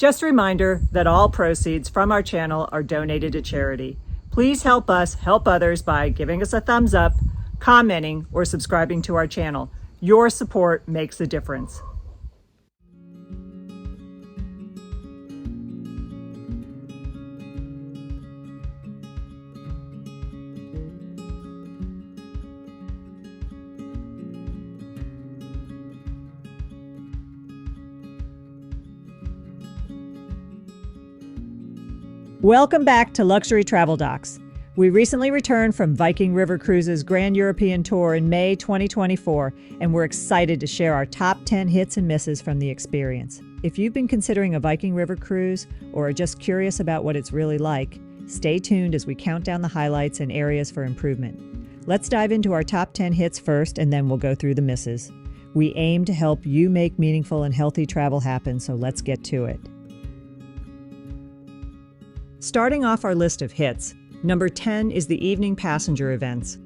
Just a reminder that all proceeds from our channel are donated to charity. Please help us help others by giving us a thumbs up, commenting, or subscribing to our channel. Your support makes a difference. Welcome back to Luxury Travel Docs. We recently returned from Viking River Cruises' Grand European Tour in May 2024, and we're excited to share our top 10 hits and misses from the experience. If you've been considering a Viking River cruise or are just curious about what it's really like, stay tuned as we count down the highlights and areas for improvement. Let's dive into our top 10 hits first, and then we'll go through the misses. We aim to help you make meaningful and healthy travel happen, so let's get to it. Starting off our list of hits, number 10 is the evening passenger events.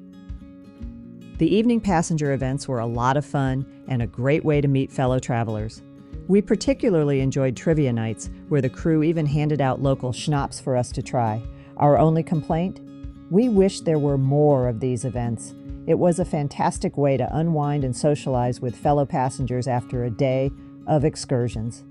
The evening passenger events were a lot of fun and a great way to meet fellow travelers. We particularly enjoyed trivia nights, where the crew even handed out local schnapps for us to try. Our only complaint? We wish there were more of these events. It was a fantastic way to unwind and socialize with fellow passengers after a day of excursions.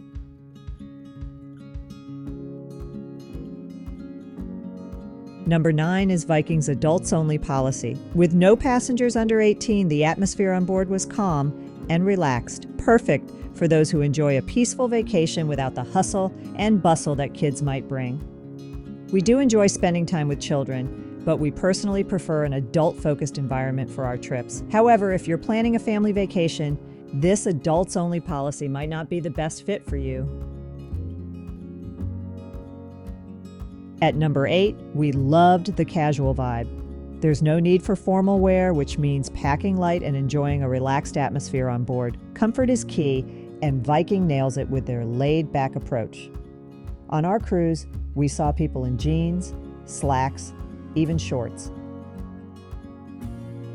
Number 9 is Viking's adults-only policy. With no passengers under 18, the atmosphere on board was calm and relaxed, perfect for those who enjoy a peaceful vacation without the hustle and bustle that kids might bring. We do enjoy spending time with children, but we personally prefer an adult-focused environment for our trips. However, if you're planning a family vacation, this adults-only policy might not be the best fit for you. At number 8, we loved the casual vibe. There's no need for formal wear, which means packing light and enjoying a relaxed atmosphere on board. Comfort is key, and Viking nails it with their laid-back approach. On our cruise, we saw people in jeans, slacks, even shorts.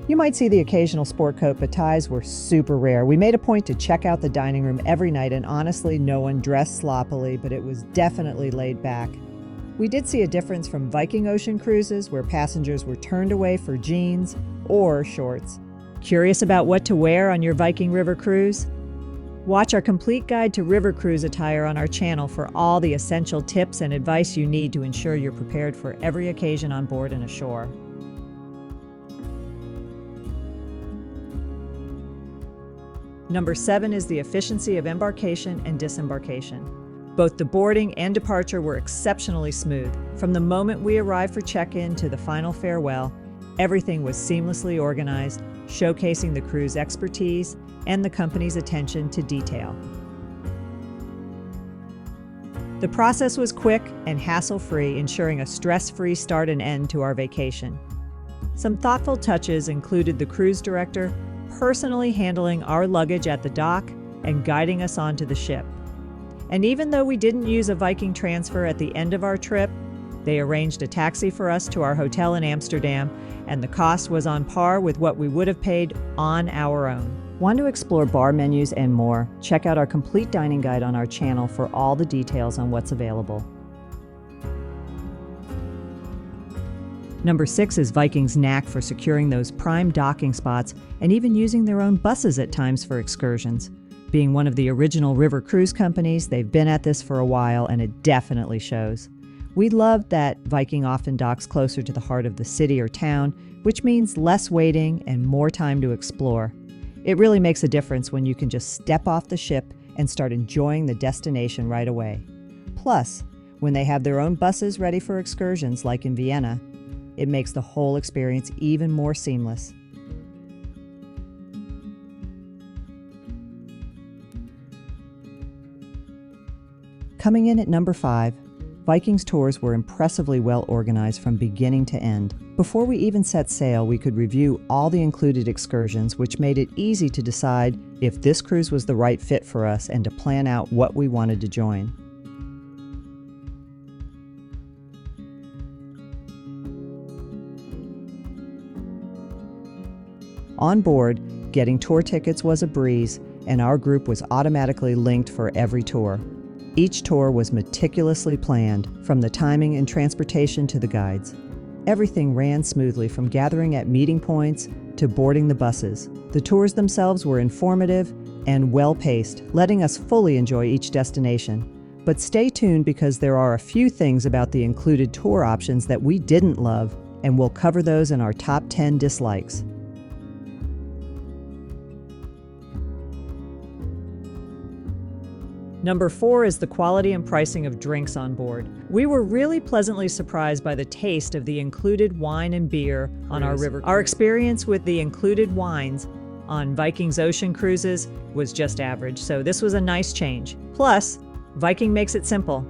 You might see the occasional sport coat, but ties were super rare. We made a point to check out the dining room every night, and honestly, no one dressed sloppily, but it was definitely laid back. We did see a difference from Viking Ocean cruises, where passengers were turned away for jeans or shorts. Curious about what to wear on your Viking River cruise? Watch our complete guide to river cruise attire on our channel for all the essential tips and advice you need to ensure you're prepared for every occasion on board and ashore. Number 7 is the efficiency of embarkation and disembarkation. Both the boarding and departure were exceptionally smooth. From the moment we arrived for check-in to the final farewell, everything was seamlessly organized, showcasing the crew's expertise and the company's attention to detail. The process was quick and hassle-free, ensuring a stress-free start and end to our vacation. Some thoughtful touches included the cruise director personally handling our luggage at the dock and guiding us onto the ship. And even though we didn't use a Viking transfer at the end of our trip, they arranged a taxi for us to our hotel in Amsterdam, and the cost was on par with what we would have paid on our own. Want to explore bar menus and more? Check out our complete dining guide on our channel for all the details on what's available. Number 6 is Viking's knack for securing those prime docking spots and even using their own buses at times for excursions. Being one of the original river cruise companies, they've been at this for a while, and it definitely shows. We loved that Viking often docks closer to the heart of the city or town, which means less waiting and more time to explore. It really makes a difference when you can just step off the ship and start enjoying the destination right away. Plus, when they have their own buses ready for excursions like in Vienna, it makes the whole experience even more seamless. Coming in at number 5, Viking's tours were impressively well organized from beginning to end. Before we even set sail, we could review all the included excursions, which made it easy to decide if this cruise was the right fit for us and to plan out what we wanted to join. On board, getting tour tickets was a breeze, and our group was automatically linked for every tour. Each tour was meticulously planned, from the timing and transportation to the guides. Everything ran smoothly from gathering at meeting points to boarding the buses. The tours themselves were informative and well-paced, letting us fully enjoy each destination. But stay tuned because there are a few things about the included tour options that we didn't love, and we'll cover those in our top 10 dislikes. Number 4 is the quality and pricing of drinks on board. We were really pleasantly surprised by the taste of the included wine and beer on our river cruise. Our experience with the included wines on Viking's ocean cruises was just average, so this was a nice change. Plus, Viking makes it simple.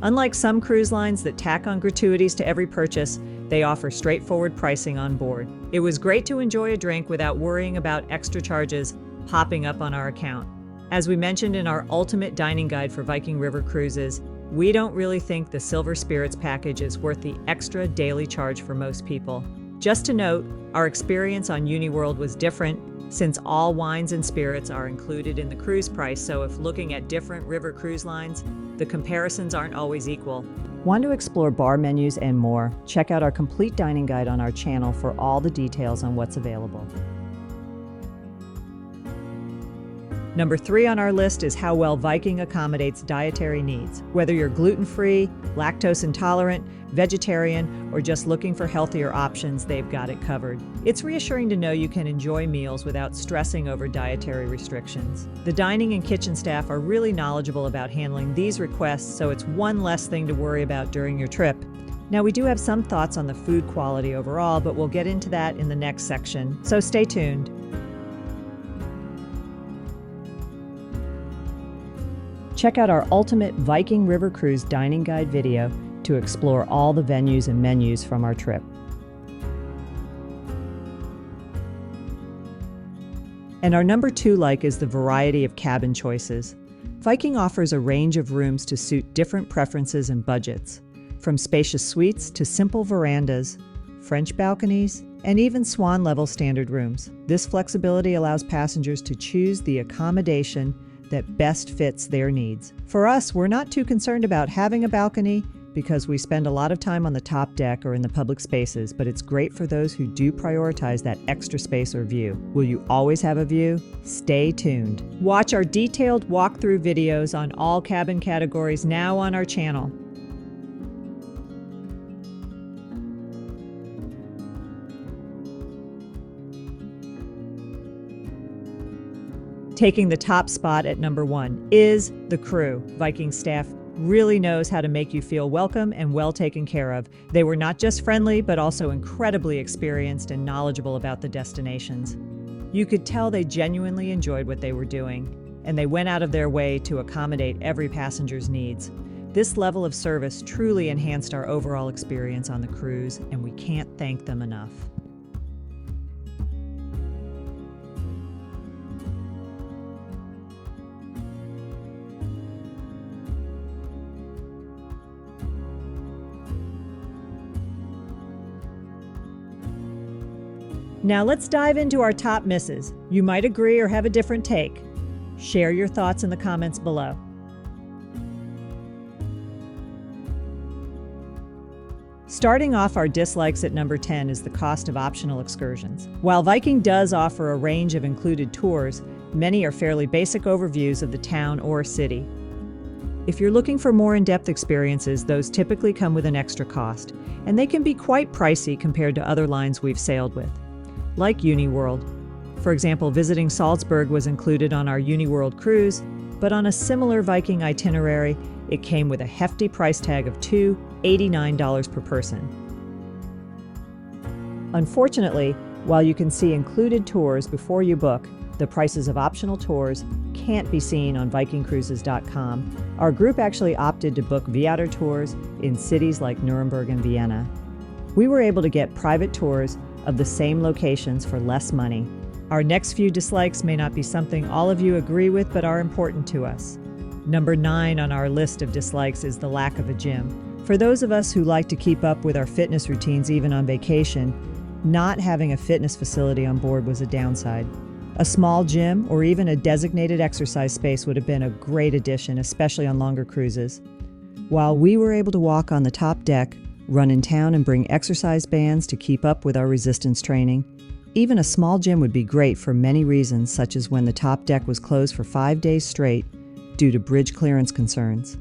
Unlike some cruise lines that tack on gratuities to every purchase, they offer straightforward pricing on board. It was great to enjoy a drink without worrying about extra charges popping up on our account. As we mentioned in our ultimate dining guide for Viking River cruises, we don't really think the Silver Spirits package is worth the extra daily charge for most people. Just to note, our experience on UniWorld was different since all wines and spirits are included in the cruise price, so if looking at different river cruise lines, the comparisons aren't always equal. Want to explore bar menus and more? Check out our complete dining guide on our channel for all the details on what's available. Number 3 on our list is how well Viking accommodates dietary needs. Whether you're gluten-free, lactose intolerant, vegetarian, or just looking for healthier options, they've got it covered. It's reassuring to know you can enjoy meals without stressing over dietary restrictions. The dining and kitchen staff are really knowledgeable about handling these requests, so it's one less thing to worry about during your trip. Now, we do have some thoughts on the food quality overall, but we'll get into that in the next section, so stay tuned. Check out our ultimate Viking River Cruise dining guide video to explore all the venues and menus from our trip. And our number 2 like is the variety of cabin choices. Viking offers a range of rooms to suit different preferences and budgets, from spacious suites to simple verandas, French balconies, and even swan-level standard rooms. This flexibility allows passengers to choose the accommodation that best fits their needs. For us, we're not too concerned about having a balcony because we spend a lot of time on the top deck or in the public spaces, but it's great for those who do prioritize that extra space or view. Will you always have a view? Stay tuned. Watch our detailed walkthrough videos on all cabin categories now on our channel. Taking the top spot at number 1 is the crew. Viking staff really knows how to make you feel welcome and well taken care of. They were not just friendly, but also incredibly experienced and knowledgeable about the destinations. You could tell they genuinely enjoyed what they were doing, and they went out of their way to accommodate every passenger's needs. This level of service truly enhanced our overall experience on the cruise, and we can't thank them enough. Now let's dive into our top misses. You might agree or have a different take. Share your thoughts in the comments below. Starting off our dislikes at number 10 is the cost of optional excursions. While Viking does offer a range of included tours, many are fairly basic overviews of the town or city. If you're looking for more in-depth experiences, those typically come with an extra cost, and they can be quite pricey compared to other lines we've sailed with, like UniWorld. For example, visiting Salzburg was included on our UniWorld cruise, but on a similar Viking itinerary, it came with a hefty price tag of $289 per person. Unfortunately, while you can see included tours before you book, the prices of optional tours can't be seen on vikingcruises.com. Our group actually opted to book Viator tours in cities like Nuremberg and Vienna. We were able to get private tours of the same locations for less money. Our next few dislikes may not be something all of you agree with, but are important to us. Number 9 on our list of dislikes is the lack of a gym. For those of us who like to keep up with our fitness routines even on vacation, not having a fitness facility on board was a downside. A small gym or even a designated exercise space would have been a great addition, especially on longer cruises. While we were able to walk on the top deck, run in town and bring exercise bands to keep up with our resistance training, even a small gym would be great for many reasons, such as when the top deck was closed for 5 days straight due to bridge clearance concerns.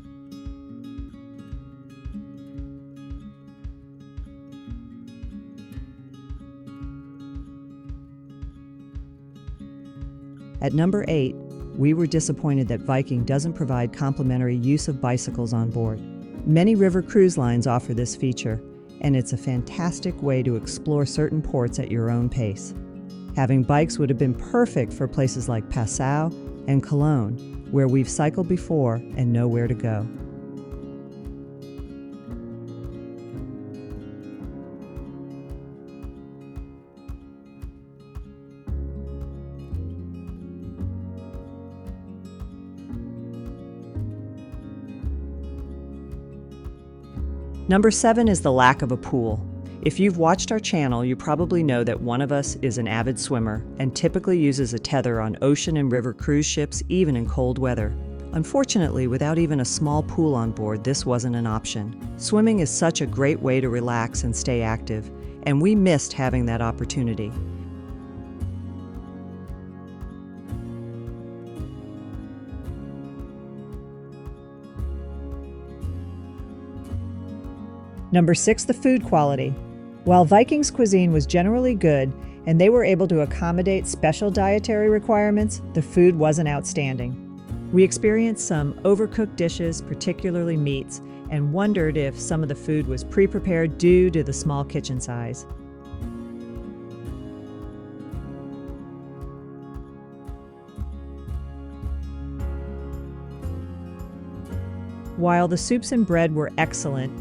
At number 8, we were disappointed that Viking doesn't provide complimentary use of bicycles on board. Many river cruise lines offer this feature, and it's a fantastic way to explore certain ports at your own pace. Having bikes would have been perfect for places like Passau and Cologne, where we've cycled before and know where to go. Number 7 is the lack of a pool. If you've watched our channel, you probably know that one of us is an avid swimmer and typically uses a tether on ocean and river cruise ships, even in cold weather. Unfortunately, without even a small pool on board, this wasn't an option. Swimming is such a great way to relax and stay active, and we missed having that opportunity. Number 6, the food quality. While Vikings' cuisine was generally good and they were able to accommodate special dietary requirements, the food wasn't outstanding. We experienced some overcooked dishes, particularly meats, and wondered if some of the food was pre-prepared due to the small kitchen size. While the soups and bread were excellent,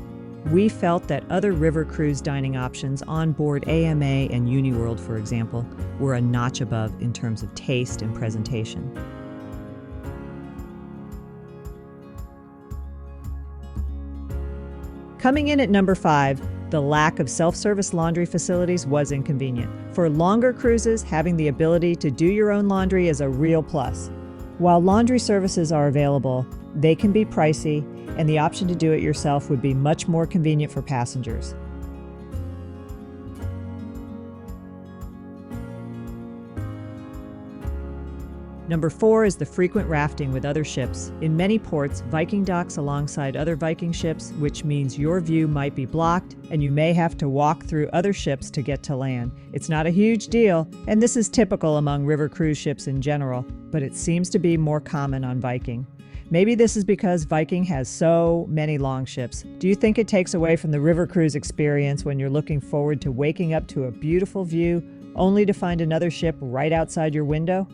we felt that other river cruise dining options on board AMA and UniWorld, for example, were a notch above in terms of taste and presentation. Coming in at number 5, the lack of self-service laundry facilities was inconvenient. For longer cruises, having the ability to do your own laundry is a real plus. While laundry services are available, they can be pricey, and the option to do it yourself would be much more convenient for passengers. Number 4 is the frequent rafting with other ships. In many ports, Viking docks alongside other Viking ships, which means your view might be blocked and you may have to walk through other ships to get to land. It's not a huge deal, and this is typical among river cruise ships in general, but it seems to be more common on Viking. Maybe this is because Viking has so many longships. Do you think it takes away from the river cruise experience when you're looking forward to waking up to a beautiful view only to find another ship right outside your window?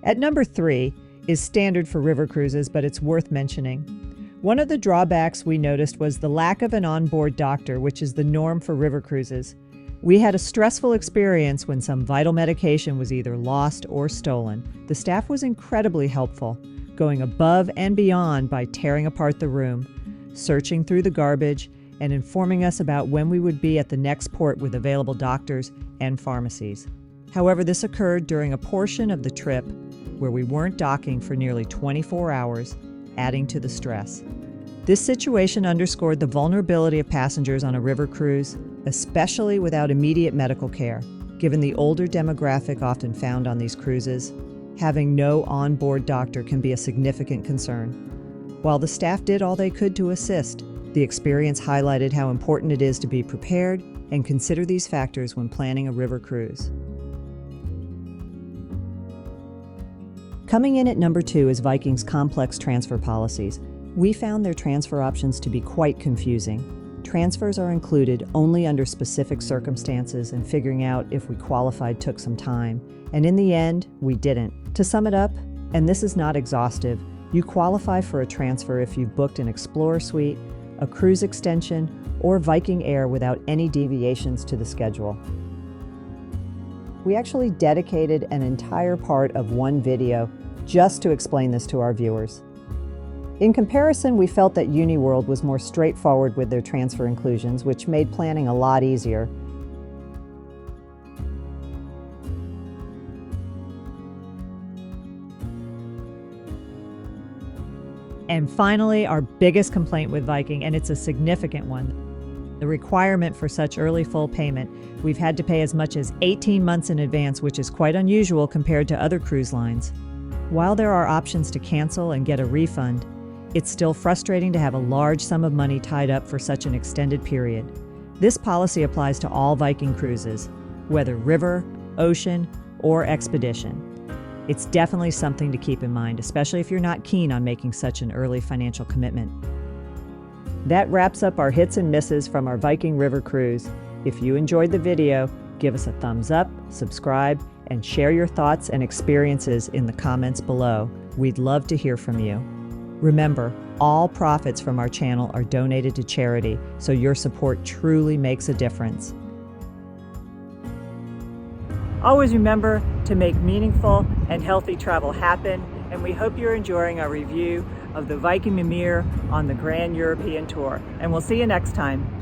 At number 3 is standard for river cruises, but it's worth mentioning. One of the drawbacks we noticed was the lack of an onboard doctor, which is the norm for river cruises. We had a stressful experience when some vital medication was either lost or stolen. The staff was incredibly helpful, going above and beyond by tearing apart the room, searching through the garbage, and informing us about when we would be at the next port with available doctors and pharmacies. However, this occurred during a portion of the trip where we weren't docking for nearly 24 hours, adding to the stress. This situation underscored the vulnerability of passengers on a river cruise, especially without immediate medical care. Given the older demographic often found on these cruises, having no onboard doctor can be a significant concern. While the staff did all they could to assist, the experience highlighted how important it is to be prepared and consider these factors when planning a river cruise. Coming in at number 2 is Viking's complex transfer policies. We found their transfer options to be quite confusing. Transfers are included only under specific circumstances, and figuring out if we qualified took some time. And in the end, we didn't. To sum it up, and this is not exhaustive, you qualify for a transfer if you've booked an Explorer Suite, a cruise extension, or Viking Air without any deviations to the schedule. We actually dedicated an entire part of one video just to explain this to our viewers. In comparison, we felt that UniWorld was more straightforward with their transfer inclusions, which made planning a lot easier. And finally, our biggest complaint with Viking, and it's a significant one, the requirement for such early full payment. We've had to pay as much as 18 months in advance, which is quite unusual compared to other cruise lines. While there are options to cancel and get a refund, it's still frustrating to have a large sum of money tied up for such an extended period. This policy applies to all Viking cruises, whether river, ocean, or expedition. It's definitely something to keep in mind, especially if you're not keen on making such an early financial commitment. That wraps up our hits and misses from our Viking River cruise. If you enjoyed the video, give us a thumbs up, subscribe, and share your thoughts and experiences in the comments below. We'd love to hear from you. Remember, all profits from our channel are donated to charity, so your support truly makes a difference. Always remember to make meaningful and healthy travel happen, and we hope you're enjoying our review of the Viking Ymir on the Grand European Tour. And we'll see you next time.